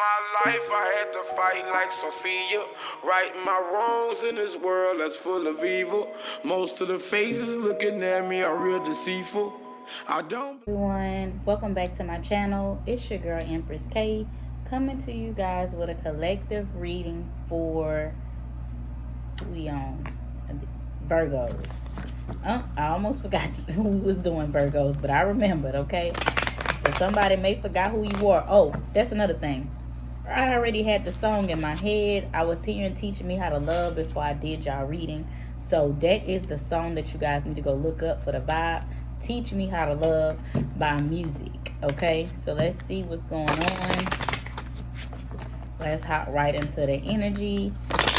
my life, I had to fight like Sophia, righting my wrongs in this world that's full of evil. Most of the faces looking at me are real deceitful. I don't. Everyone, welcome back to my channel. It's your girl Empress K, coming to you guys with a collective reading for Virgos. I almost forgot who we was doing Virgos, but I remembered. Okay, so somebody may forgot who you were. Oh, that's another thing. I already had the song in my head. I was hearing Teaching Me How to Love before I did y'all reading. So that is the song that you guys need to go look up for the vibe. Teach Me How to Love by Music. Okay, so let's see what's going on. Let's hop right into the energy.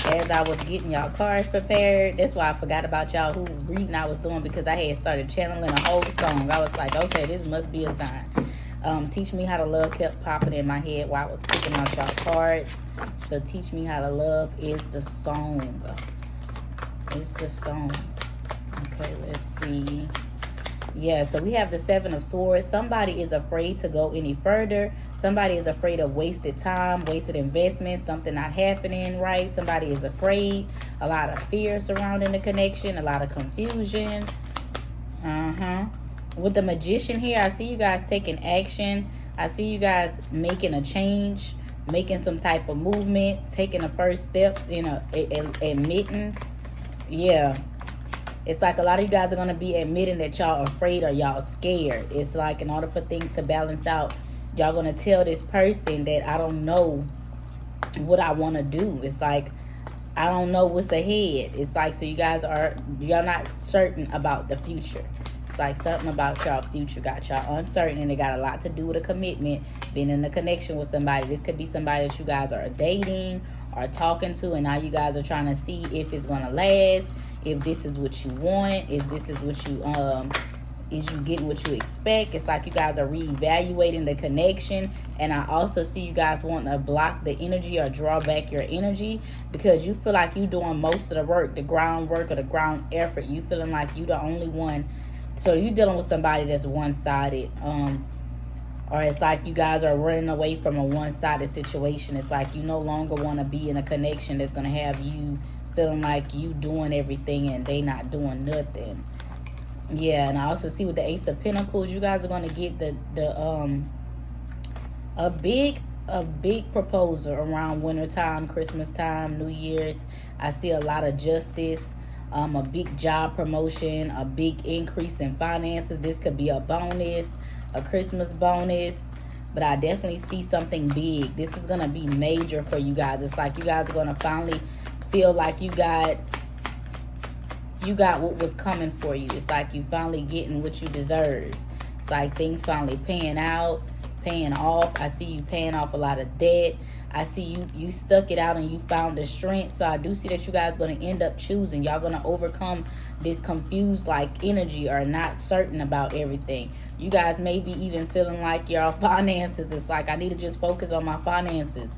As I was getting y'all cards prepared, that's why I forgot about y'all who reading I was doing, because I had started channeling a whole song. I was like, okay, this must be a sign. Teach Me How to Love kept popping in my head while I was picking out y'all cards. So Teach Me How to Love is the song. It's the song. Okay, let's see. Yeah, so we have the Seven of Swords. Somebody is afraid to go any further. Somebody is afraid of wasted time, wasted investment, something not happening right. Somebody is afraid. A lot of fear surrounding the connection, a lot of confusion. With the Magician here, I see you guys taking action. I see you guys making a change, making some type of movement, taking the first steps in admitting. Yeah. It's like a lot of you guys are going to be admitting that y'all afraid or y'all scared. It's like in order for things to balance out, y'all going to tell this person that I don't know what I want to do. It's like, I don't know what's ahead. It's like, so y'all not certain about the future. It's like something about y'all future got y'all uncertain, and it got a lot to do with a commitment, being in a connection with somebody. This could be somebody that you guys are dating or talking to, and now you guys are trying to see if it's going to last, if this is what you want, if this is what you is you getting what you expect. It's like you guys are reevaluating the connection. And I also see you guys wanting to block the energy or draw back your energy, because you feel like you doing most of the work, the groundwork or the ground effort. You feeling like you the only one. So you dealing with somebody that's one-sided, or it's like you guys are running away from a one-sided situation. It's like you no longer want to be in a connection that's going to have you feeling like you doing everything and they not doing nothing. Yeah, and I also see with the Ace of Pentacles, you guys are going to get a big proposal around winter time, Christmas time, New Year's. I see a lot of justice, a big job promotion, a big increase in finances. This could be a bonus, a Christmas bonus, but I definitely see something big. This is going to be major for you guys. It's like you guys are going to finally feel like you got what was coming for you. It's like you finally getting what you deserve. It's like things finally paying off. I see you paying off a lot of debt. I see you stuck it out and you found the strength. So I do see that you guys going to end up choosing. Y'all going to overcome this confused like energy or not certain about everything. You guys may be even feeling like your finances. It's like, I need to just focus on my finances.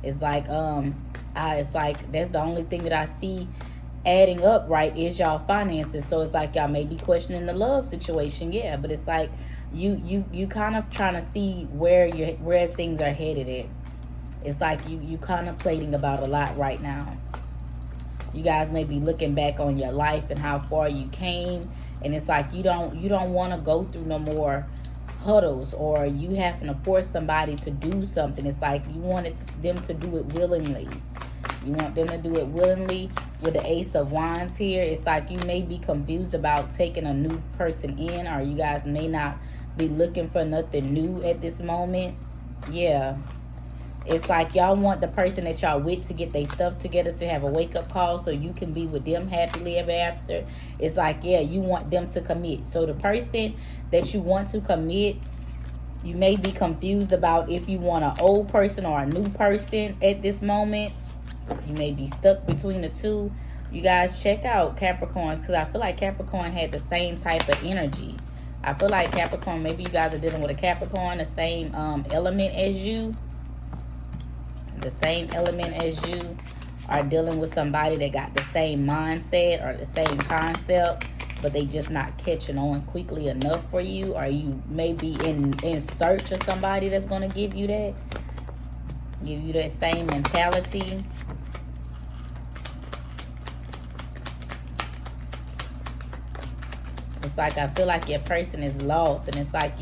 It's like it's like that's the only thing that I see adding up right is y'all finances. So it's like y'all may be questioning the love situation. Yeah, but it's like you kind of trying to see where things are headed at. It's like you contemplating about a lot right now. You guys may be looking back on your life and how far you came, and it's like you don't want to go through no more huddles, or you having to force somebody to do something. It's like you wanted them to do it willingly. You want them to do it willingly. With the Ace of Wands here, it's like you may be confused about taking a new person in, or you guys may not be looking for nothing new at this moment. Yeah. It's like y'all want the person that y'all with to get their stuff together, to have a wake-up call so you can be with them happily ever after. It's like, yeah, you want them to commit. So the person that you want to commit, you may be confused about if you want an old person or a new person at this moment. You may be stuck between the two. You guys check out Capricorn, because I feel like Capricorn had the same type of energy. I feel like Capricorn, maybe you guys are dealing with a Capricorn, the same element as you. The same element as you are dealing with somebody that got the same mindset or the same concept, but they just not catching on quickly enough for you, or you may be in search of somebody that's going to give you that. Give you that same mentality. It's like I feel like your person is lost, and it's like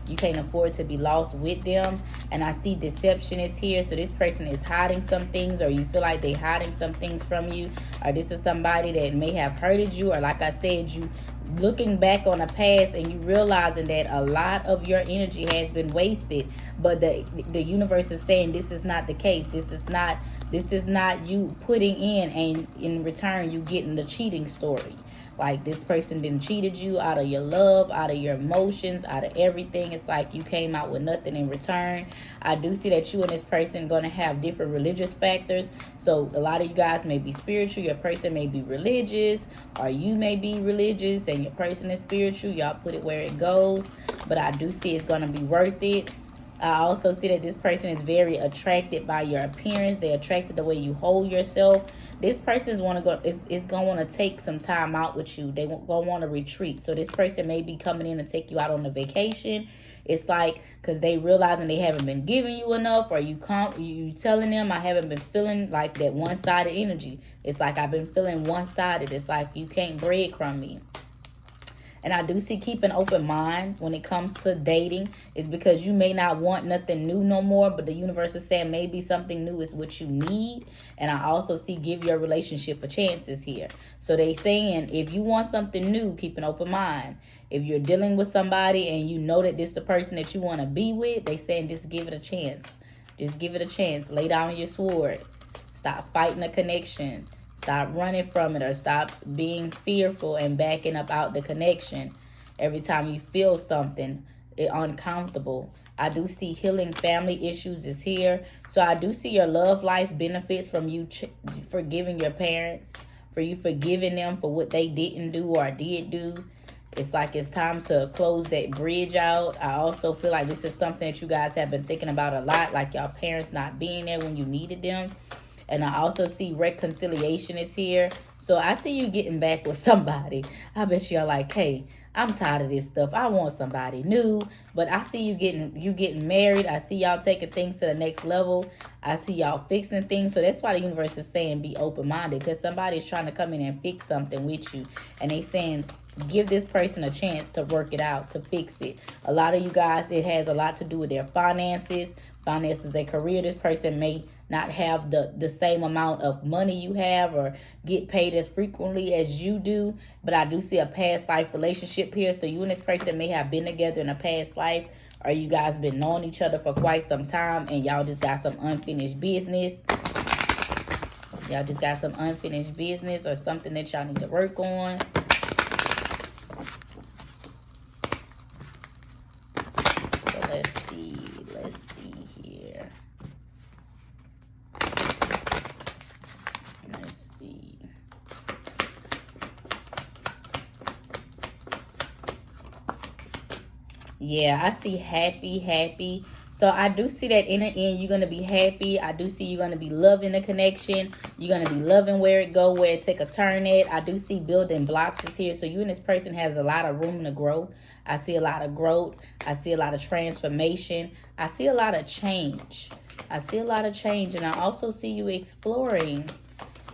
you can't afford to be lost with them. And I see deception is here, so this person is hiding some things, or you feel like they're hiding some things from you, or this is somebody that may have hurted you, or like I said, you looking back on the past and you realizing that a lot of your energy has been wasted, but the universe is saying this is not the case. This is not you putting in, and in return you getting the cheating story. Like this person didn't cheated you out of your love, out of your emotions, out of everything. It's like you came out with nothing in return. I do see that you and this person going to have different religious factors. So a lot of you guys may be spiritual. Your person may be religious, or you may be religious and your person is spiritual. Y'all put it where it goes. But I do see it's going to be worth it. I also see that this person is very attracted by your appearance. They're attracted the way you hold yourself. This person is gonna want to take some time out with you. They gonna want to retreat. So this person may be coming in to take you out on a vacation. It's like because they realizing they haven't been giving you enough, or you telling them I haven't been feeling like that one-sided energy. It's like I've been feeling one-sided. It's like you can't breadcrumb me. And I do see keep an open mind when it comes to dating. It's because you may not want nothing new no more, but the universe is saying maybe something new is what you need. And I also see give your relationship a chances here. So they saying if you want something new, keep an open mind. If you're dealing with somebody and you know that this is the person that you want to be with, they saying just give it a chance. Just give it a chance. Lay down your sword. Stop fighting a connection. Stop running from it, or stop being fearful and backing up out the connection every time you feel something uncomfortable. I do see healing family issues is here. So I do see your love life benefits from you forgiving your parents, for you forgiving them for what they didn't do or did do. It's like it's time to close that bridge out. I also feel like this is something that you guys have been thinking about a lot, like your parents not being there when you needed them. And I also see reconciliation is here. So I see you getting back with somebody. I bet you're like, hey, I'm tired of this stuff. I want somebody new. But I see you getting married. I see y'all taking things to the next level. I see y'all fixing things. So that's why the universe is saying be open-minded, because somebody's trying to come in and fix something with you. And they saying give this person a chance to work it out, to fix it. A lot of you guys, it has a lot to do with their finances. Finances, a career. This person may not have the same amount of money you have, or get paid as frequently as you do. But I do see a past life relationship here. So you and this person may have been together in a past life, or you guys been knowing each other for quite some time, and y'all just got some unfinished business. Y'all just got some unfinished business or something that y'all need to work on. So let's see here. Let's see. Yeah, I see happy. So I do see that in the end, you're going to be happy. I do see you're going to be loving the connection. You're going to be loving where it go, where it take a turn at. I do see building blocks is here. So you and this person has a lot of room to grow. I see a lot of growth. I see a lot of transformation. I see a lot of change. And I also see you exploring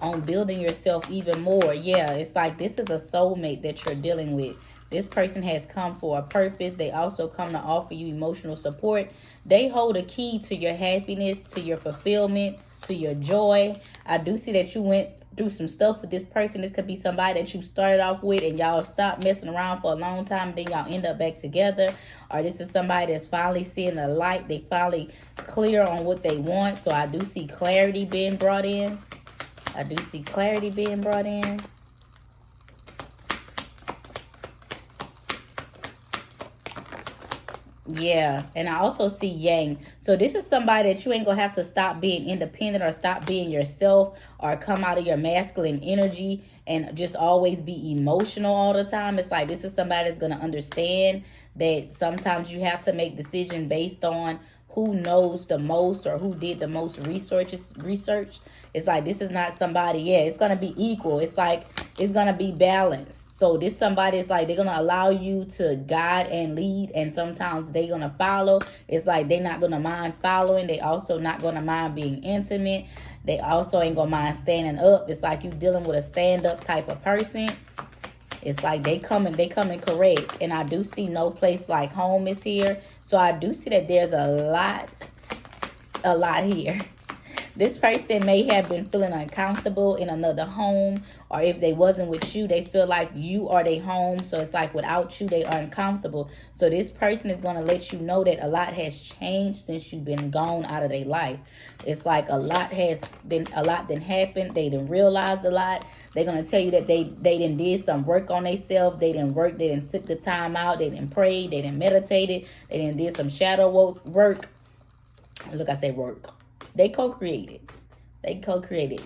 on building yourself even more. Yeah, it's like this is a soulmate that you're dealing with. This person has come for a purpose. They also come to offer you emotional support. They hold a key to your happiness, to your fulfillment, to your joy. I do see that you went through some stuff with this person. This could be somebody that you started off with and y'all stopped messing around for a long time. Then y'all end up back together. Or this is somebody that's finally seeing the light. They finally clear on what they want. So I do see clarity being brought in. Yeah, and I also see yang. So this is somebody that you ain't gonna have to stop being independent, or stop being yourself, or come out of your masculine energy and just always be emotional all the time. It's like this is somebody that's gonna understand that sometimes you have to make decisions based on who knows the most or who did the most research. It's like, this is not somebody, yeah, it's going to be equal. It's like, it's going to be balanced. So this somebody is like, they're going to allow you to guide and lead, and sometimes they're going to follow. It's like, they're not going to mind following. They also not going to mind being intimate. They also ain't going to mind standing up. It's like you dealing with a stand-up type of person. It's like they coming correct. And I do see no place like home is here. So I do see that there's a lot here. This person may have been feeling uncomfortable in another home, or if they wasn't with you, they feel like you are their home. So it's like without you, they are uncomfortable. So this person is going to let you know that a lot has changed since you've been gone out of their life. It's like a lot done happened. They didn't realize a lot. They're going to tell you that they done did some work on themselves. They didn't work. They didn't sit the time out. They didn't pray. They didn't meditate. They didn't did some shadow work. Look, I said work. They co-created.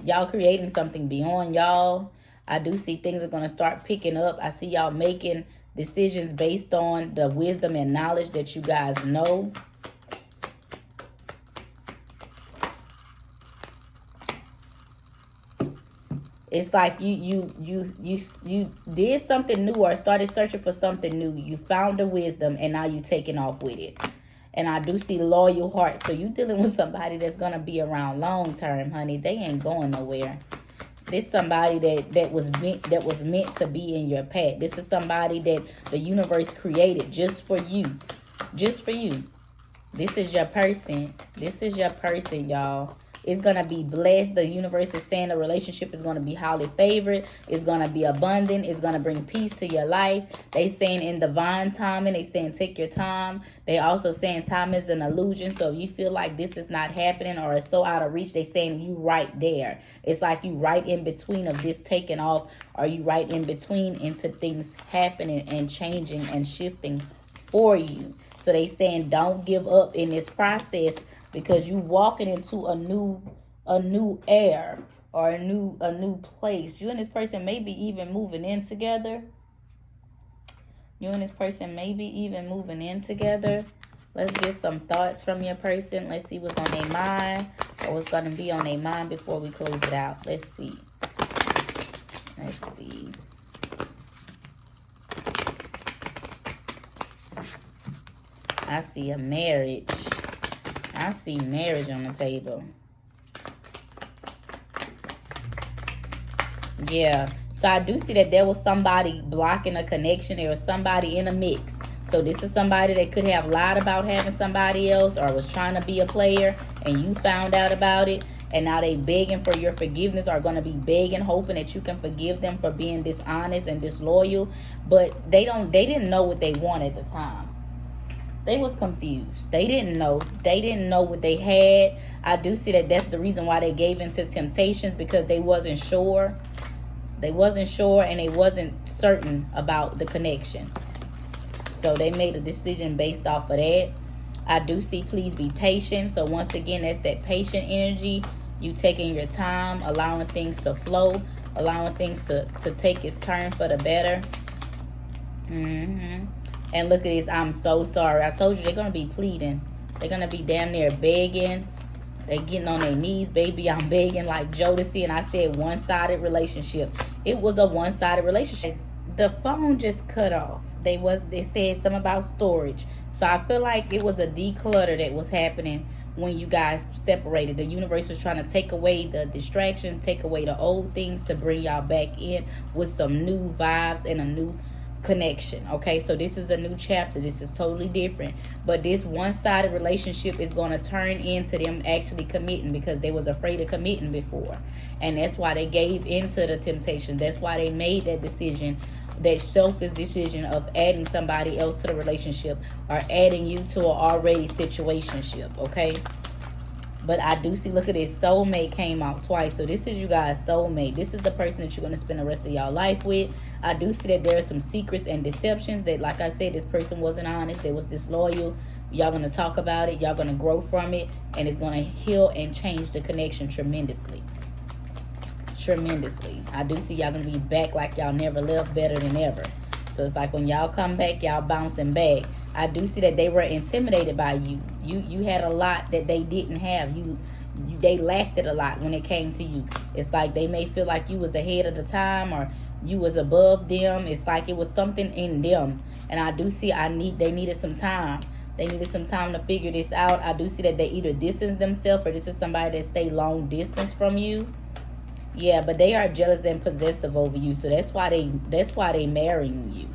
Y'all creating something beyond y'all. I do see things are going to start picking up. I see y'all making decisions based on the wisdom and knowledge that you guys know. It's like you did something new or started searching for something new. You found the wisdom, and now you taking off with it. And I do see loyal hearts. So you dealing with somebody that's going to be around long term, honey. They ain't going nowhere. This somebody that was meant to be in your path. This is somebody that the universe created just for you. Just for you. This is your person. This is your person, y'all. It's going to be blessed. The universe is saying the relationship is going to be highly favored. It's going to be abundant. It's going to bring peace to your life. They saying in divine timing. They saying take your time. They also saying time is an illusion. So if you feel like this is not happening or it's so out of reach, they saying you right there. It's like you right in between of this taking off, or you right in between into things happening and changing and shifting for you. So they saying don't give up in this process, because you walking into a new air or a new place. You and this person may be even moving in together. Let's get some thoughts from your person. Let's see what's on their mind, or what's going to be on their mind before we close it out. Let's see. I see a marriage. I see marriage on the table. Yeah. So I do see that there was somebody blocking a connection. There was somebody in a mix. So this is somebody that could have lied about having somebody else, or was trying to be a player, and you found out about it. And now they begging for your forgiveness, or going to be begging, hoping that you can forgive them for being dishonest and disloyal. But they didn't know what they wanted at the time. They was confused. They didn't know. They didn't know what they had. I do see that that's the reason why they gave into temptations, because they wasn't sure. They wasn't sure, and they wasn't certain about the connection. So they made a decision based off of that. I do see please be patient. So once again, that's that patient energy. You taking your time, allowing things to flow, allowing things to take its turn for the better. And look at this. I'm so sorry. I told you they're going to be pleading. They're going to be damn near begging. They getting on their knees. Baby, I'm begging like Jodeci. And I said one-sided relationship. It was a one-sided relationship. The phone just cut off. They said something about storage. So I feel like it was a declutter that was happening when you guys separated. The universe was trying to take away the distractions, take away the old things to bring y'all back in with some new vibes and a new connection. Okay, so this is a new chapter. This is totally different, but this one-sided relationship is going to turn into them actually committing, because they was afraid of committing before, and that's why they gave into the temptation. That's why they made that decision, that selfish decision of adding somebody else to the relationship, or adding you to an already situationship. Okay, but I do see, look at this, soulmate came out twice. So this is you guys' soulmate. This is the person that you're going to spend the rest of y'all life with. I do see that there are some secrets and deceptions that, like I said, this person wasn't honest. They was disloyal. Y'all going to talk about it. Y'all going to grow from it. And it's going to heal and change the connection tremendously. I do see y'all going to be back like y'all never left, better than ever. So it's like when y'all come back, y'all bouncing back. I do see that they were intimidated by you. You had a lot that they didn't have. They lacked it a lot when it came to you. It's like they may feel like you was ahead of the time, or you was above them. It's like it was something in them. And I do see they needed some time. They needed some time to figure this out. I do see that they either distance themselves, or this is somebody that stay long distance from you. Yeah, but they are jealous and possessive over you, so that's why they marrying you.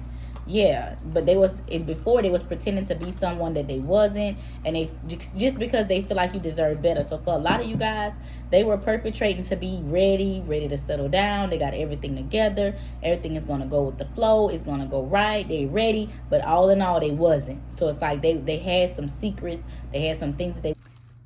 Yeah, but before they was pretending to be someone that they wasn't, and they just because they feel like you deserve better. So for a lot of you guys, they were perpetrating to be ready to settle down. They got everything together. Everything is gonna go with the flow. It's gonna go right. They ready, but all in all, they wasn't. So it's like they had some secrets. They had some things that they.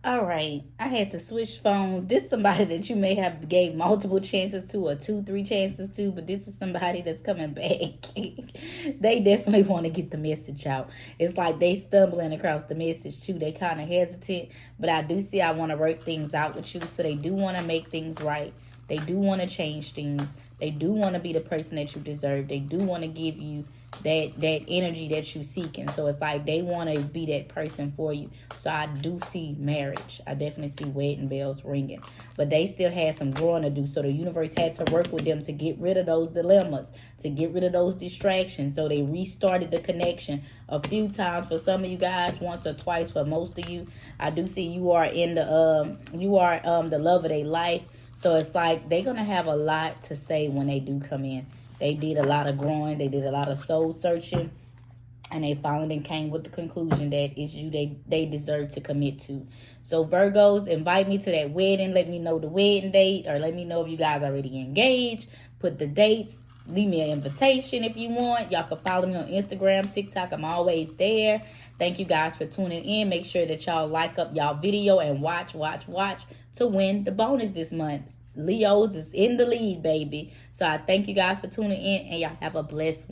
All right, I had to switch phones. This is somebody that you may have gave multiple chances to, or 2-3 chances to, but this is somebody that's coming back. They definitely want to get the message out. It's like they stumbling across the message too. They kind of hesitant, but I do see I want to work things out with you. So they do want to make things right. They do want to change things. They do want to be the person that you deserve. They do want to give you that energy that you seeking. So it's like they want to be that person for you. So I do see marriage. I definitely see wedding bells ringing. But they still had some growing to do. So the universe had to work with them to get rid of those dilemmas, to get rid of those distractions. So they restarted the connection a few times for some of you guys, once or twice for most of you. I do see you are in the the love of their life. So it's like they're gonna have a lot to say when they do come in. They did a lot of growing. They did a lot of soul searching. And they finally came with the conclusion that it's you they deserve to commit to. So Virgos, invite me to that wedding. Let me know the wedding date, or let me know if you guys already engaged. Put the dates. Leave me an invitation if you want. Y'all can follow me on Instagram, TikTok. I'm always there. Thank you guys for tuning in. Make sure that y'all like up y'all video and watch to win the bonus this month. Leo's is in the lead, baby. So I thank you guys for tuning in, and y'all have a blessed one.